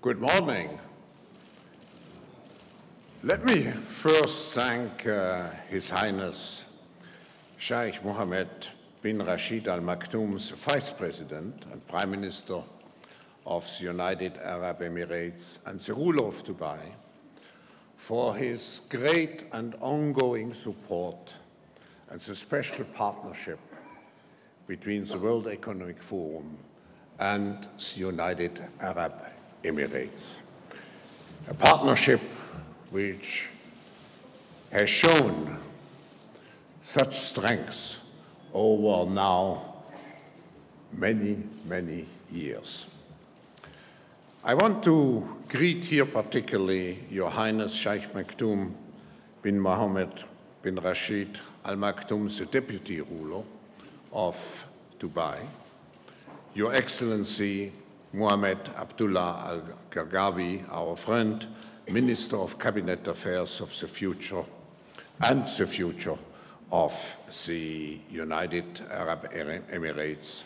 Good morning. Let me first thank His Highness Sheikh Mohammed bin Rashid Al Maktoum's Vice President and Prime Minister of the United Arab Emirates and the ruler of Dubai for his great and ongoing support and the special partnership between the World Economic Forum and the United Arab Emirates. A partnership which has shown such strength over now many, many years. I want to greet here particularly Your Highness Sheikh Maktoum bin Mohammed bin Rashid Al Maktoum, the Deputy Ruler of Dubai, Your Excellency Mohammad Abdullah Al Gergawi, our friend, Minister of Cabinet Affairs of the future and the future of the United Arab Emirates.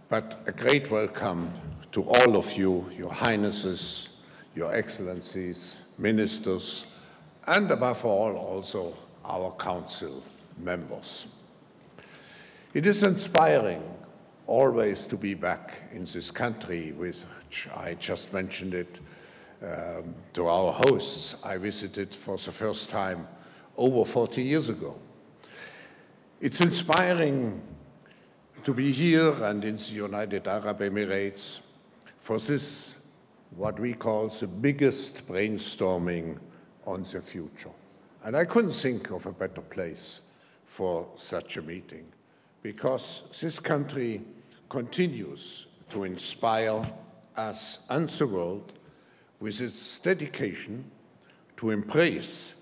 But a great welcome to all of you, Your Highnesses, Your Excellencies, Ministers, and above all also our Council members. It is inspiring always to be back in this country, which I just mentioned it to our hosts. I visited for the first time over 40 years ago. It's inspiring to be here and in the United Arab Emirates for this, what we call the biggest brainstorming on the future. And I couldn't think of a better place for such a meeting, because this country continues to inspire us and the world with its dedication to embrace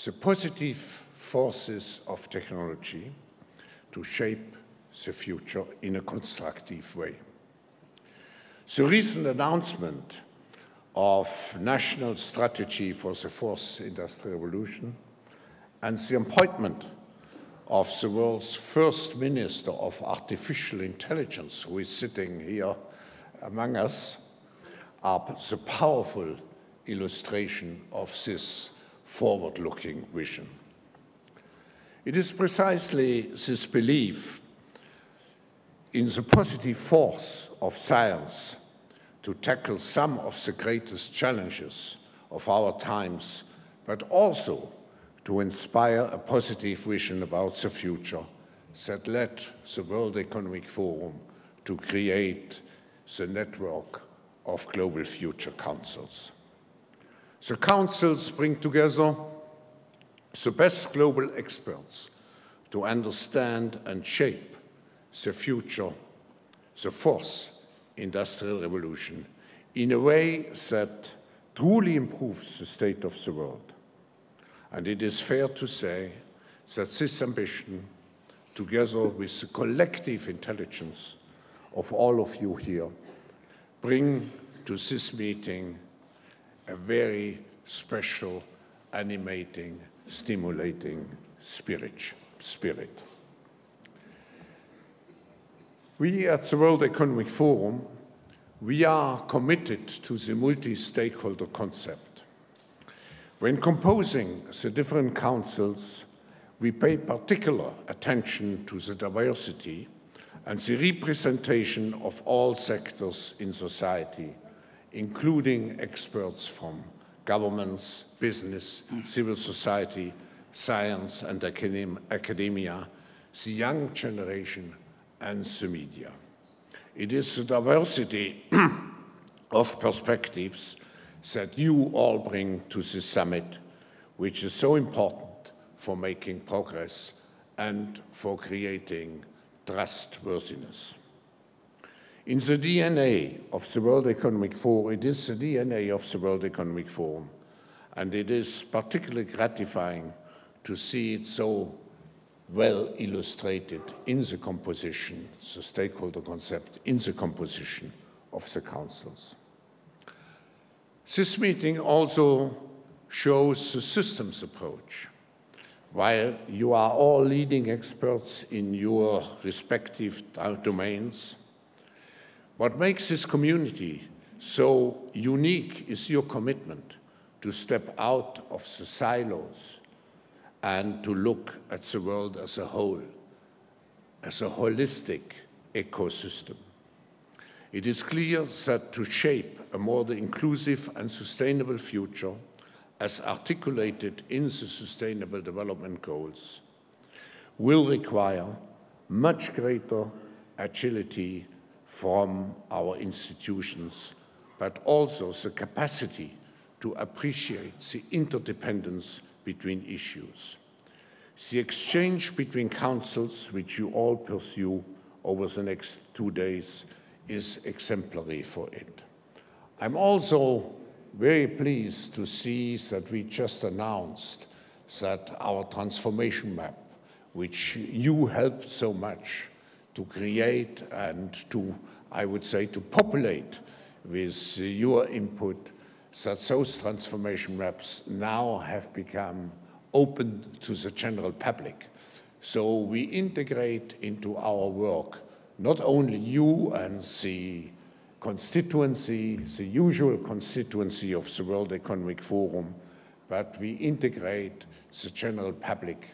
the positive forces of technology to shape the future in a constructive way. The recent announcement of national strategy for the fourth industrial revolution and the appointment of the world's first minister of artificial intelligence, who is sitting here among us, are the powerful illustration of this forward-looking vision. It is precisely this belief in the positive force of science to tackle some of the greatest challenges of our times, but also to inspire a positive vision about the future that led the World Economic Forum to create the network of global future councils. The councils bring together the best global experts to understand and shape the future, the fourth industrial revolution, in a way that truly improves the state of the world. And it is fair to say that this ambition, together with the collective intelligence of all of you here, bring to this meeting a very special, animating, stimulating spirit. We at the World Economic Forum, we are committed to the multi-stakeholder concept. When composing the different councils, we pay particular attention to the diversity and the representation of all sectors in society, including experts from governments, business, civil society, science and academia, the young generation, and the media. It is the diversity of perspectives that you all bring to this summit, which is so important for making progress and for creating trustworthiness. In the DNA of the World Economic Forum, it is the DNA of the World Economic Forum, and it is particularly gratifying to see it so well illustrated in the composition, the stakeholder concept, in the composition of the councils. This meeting also shows the systems approach. While you are all leading experts in your respective domains, what makes this community So unique is your commitment to step out of the silos and to look at the world as a whole, as a holistic ecosystem. It is clear that to shape a more inclusive and sustainable future, as articulated in the Sustainable Development Goals, will require much greater agility from our institutions, but also the capacity to appreciate the interdependence between issues. The exchange between councils, which you all pursue over the next 2 days, is exemplary for it. I'm also very pleased to see that we just announced that our transformation map, which you helped so much to create and to, I would say, to populate with your input, that those transformation maps now have become open to the general public. So we integrate into our work not only you and the constituency, the usual constituency of the World Economic Forum, but we integrate the general public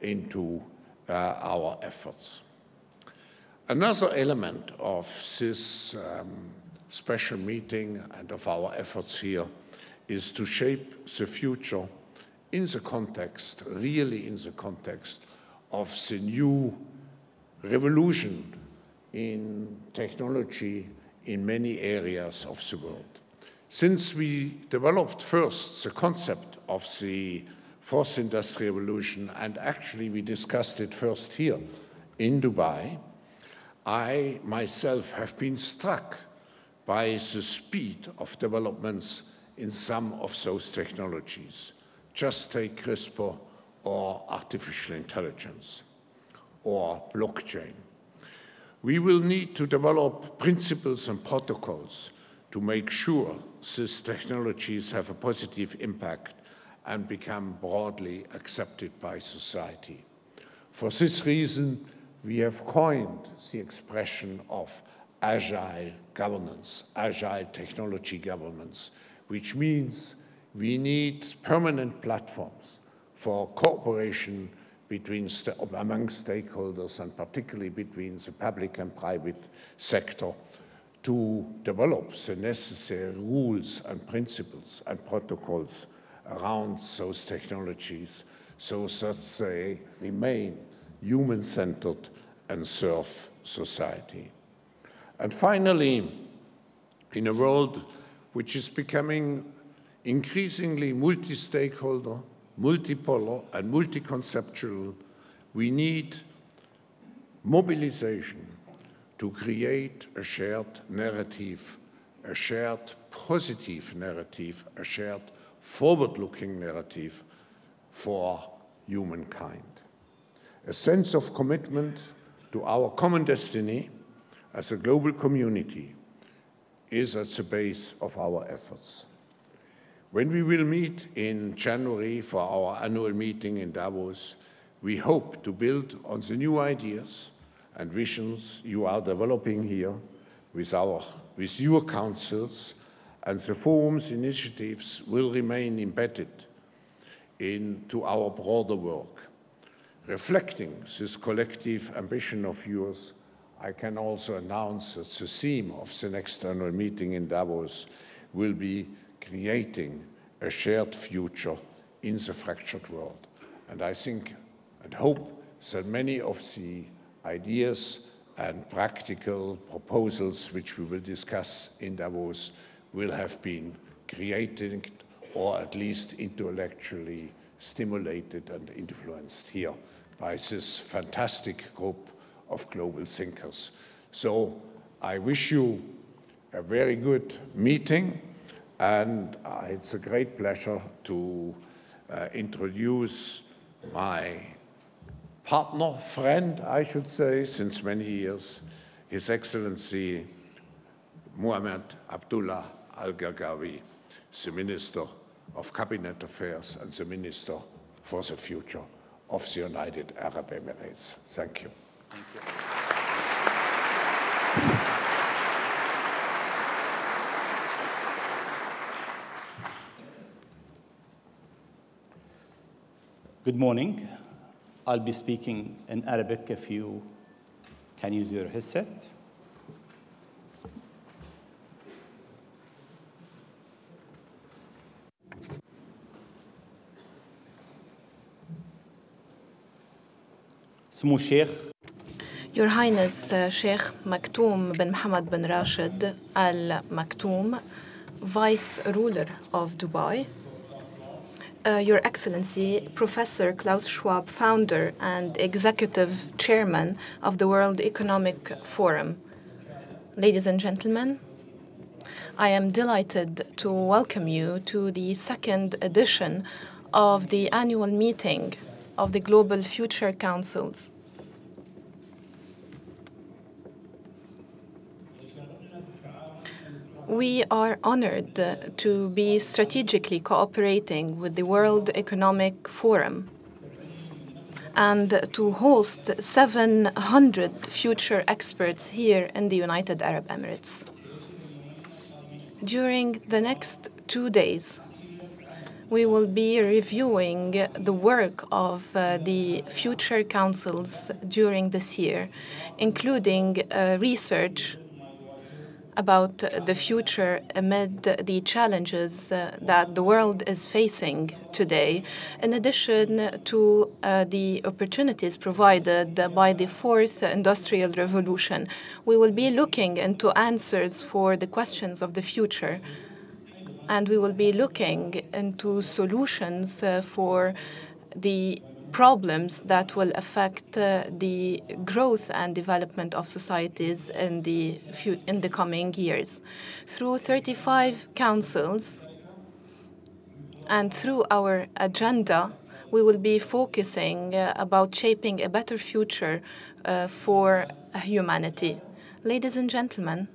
into our efforts. Another element of this special meeting and of our efforts here is to shape the future in the context, really in the context of the new revolution in technology in many areas of the world. Since we developed first the concept of the fourth industrial revolution, and actually we discussed it first here in Dubai, I myself have been struck by the speed of developments in some of those technologies. Just take CRISPR or artificial intelligence or blockchain. We will need to develop principles and protocols to make sure these technologies have a positive impact and become broadly accepted by society. For this reason, we have coined the expression of agile governance, agile technology governance, which means we need permanent platforms for cooperation among stakeholders, and particularly between the public and private sector, to develop the necessary rules and principles and protocols around those technologies so that they remain human-centered and serve society. And finally, in a world which is becoming increasingly multi-stakeholder, multipolar, and multi-conceptual, we need mobilization to create a shared narrative, a shared positive narrative, a shared forward-looking narrative for humankind. A sense of commitment to our common destiny as a global community is at the base of our efforts. When we will meet in January for our annual meeting in Davos, we hope to build on the new ideas and visions you are developing here with your councils, and the forum's initiatives will remain embedded into our broader work. Reflecting this collective ambition of yours, I can also announce that the theme of the next annual meeting in Davos will be creating a shared future in the fractured world. And I think and hope that many of the ideas and practical proposals which we will discuss in Davos will have been created or at least intellectually stimulated and influenced here by this fantastic group of global thinkers. So I wish you a very good meeting, and it's a great pleasure to introduce my partner, friend, I should say, since many years, His Excellency Mohammad Abdullah Al-Gergawi, the Minister of Cabinet Affairs and the Minister for the Future of the United Arab Emirates. Thank you. Thank you. Good morning. I'll be speaking in Arabic if you can use your headset. سمو الشيخ Your Highness Sheikh Maktoum bin Mohammad bin Rashid Al Maktoum, Vice Ruler of Dubai. Your Excellency, Professor Klaus Schwab, Founder and Executive Chairman of the World Economic Forum. Ladies and gentlemen, I am delighted to welcome you to the second edition of the annual meeting of the Global Future Councils. We are honored to be strategically cooperating with the World Economic Forum and to host 700 future experts here in the United Arab Emirates. During the next 2 days, we will be reviewing the work of the future councils during this year, including research about the future amid the challenges that the world is facing today, in addition to the opportunities provided by the fourth industrial revolution. We will be looking into answers for the questions of the future, and we will be looking into solutions for the problems that will affect the growth and development of societies in the coming years. Through 35 councils and through our agenda, we will be focusing about shaping a better future for humanity. Ladies and gentlemen,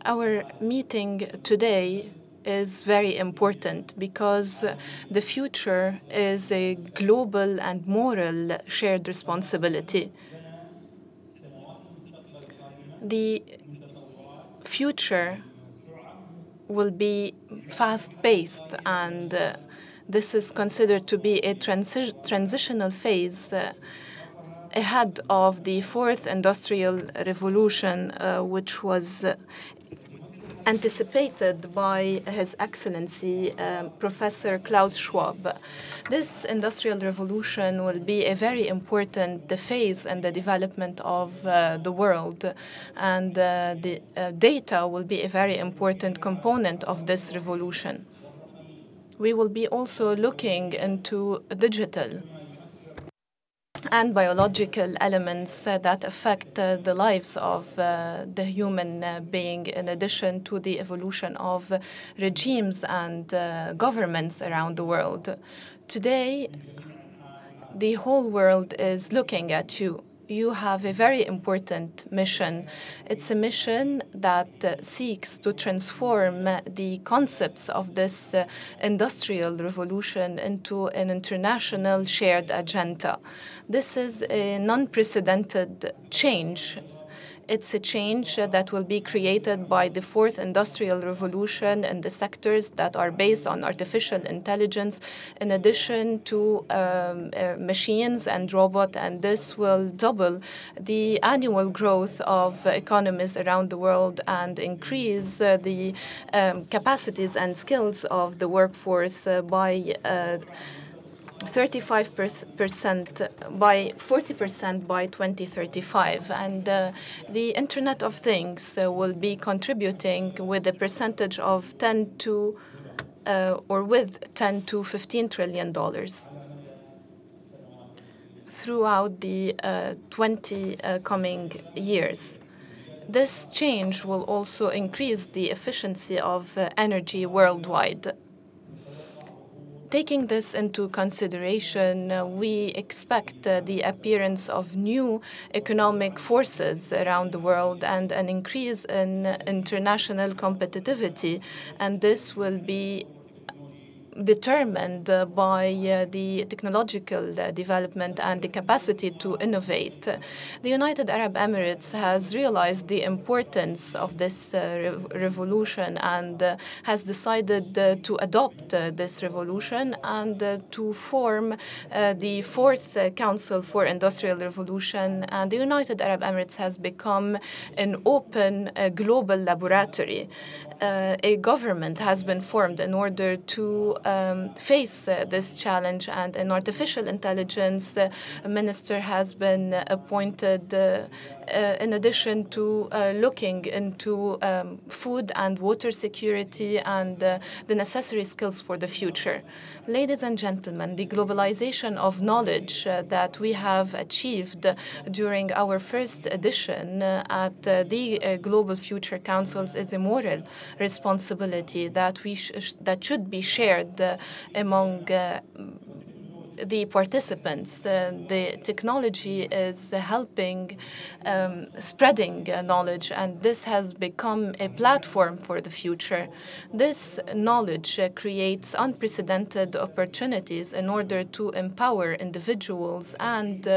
our meeting today is very important because the future is a global and moral shared responsibility. The future will be fast-paced, and this is considered to be a transitional phase ahead of the fourth industrial revolution, which was anticipated by His Excellency Professor Klaus Schwab. This industrial revolution will be a very important phase in the development of the world, and the data will be a very important component of this revolution. We will be also looking into digital and biological elements that affect the lives of the human being, in addition to the evolution of regimes and governments around the world. Today, the whole world is looking at you. You have a very important mission. It's a mission that seeks to transform the concepts of this industrial revolution into an international shared agenda. This is an unprecedented change. It's a change that will be created by the fourth industrial revolution in the sectors that are based on artificial intelligence, in addition to machines and robots, and this will double the annual growth of economies around the world and increase the capacities and skills of the workforce by 35% by 40% by 2035, and the Internet of Things will be contributing with a percentage of 10 to $15 trillion throughout the 20 coming years. This change will also increase the efficiency of energy worldwide. Taking this into consideration, we expect the appearance of new economic forces around the world and an increase in international competitivity, and this will be determined by the technological development and the capacity to innovate. The United Arab Emirates has realized the importance of this revolution and has decided to adopt this revolution and to form the fourth Council for Industrial Revolution. And the United Arab Emirates has become an open global laboratory. A government has been formed in order to face this challenge, and an artificial intelligence minister has been appointed in addition to looking into food and water security and the necessary skills for the future. Ladies and gentlemen, the globalization of knowledge that we have achieved during our first edition at the Global Future Councils is a moral responsibility that that should be shared among the participants. The technology is helping spreading knowledge, and this has become a platform for the future. This knowledge creates unprecedented opportunities in order to empower individuals and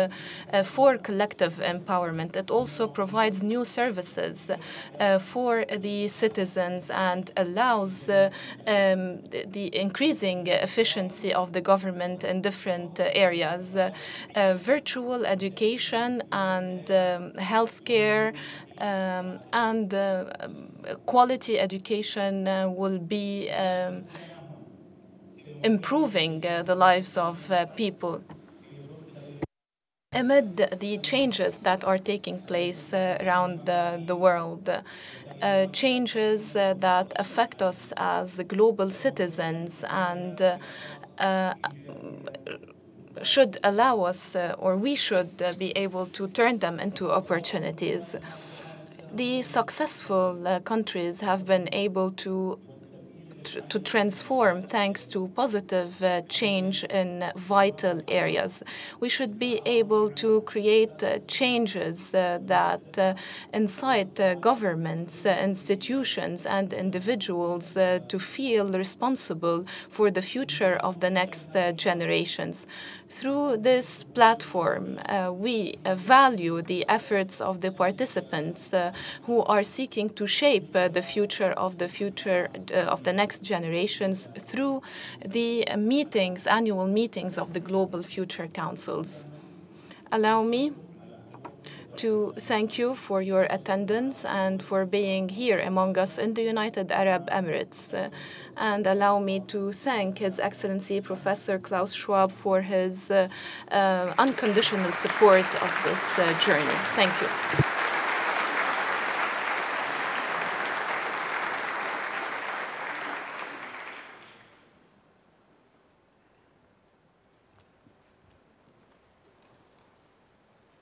for collective empowerment. It also provides new services for the citizens and allows the increasing efficiency of the government in different areas. Virtual education and healthcare and quality education will be improving the lives of people. Amid the changes that are taking place around the world, changes that affect us as global citizens and should allow us, or we should be able to turn them into opportunities. The successful countries have been able to transform thanks to positive change in vital areas. We should be able to create changes that incite governments, institutions, and individuals to feel responsible for the future of the next generations. Through this platform, we value the efforts of the participants who are seeking to shape the future of the next generations through the meetings, annual meetings of the Global Future Councils. Allow me to thank you for your attendance and for being here among us in the United Arab Emirates. And allow me to thank His Excellency Professor Klaus Schwab for his unconditional support of this journey. Thank you.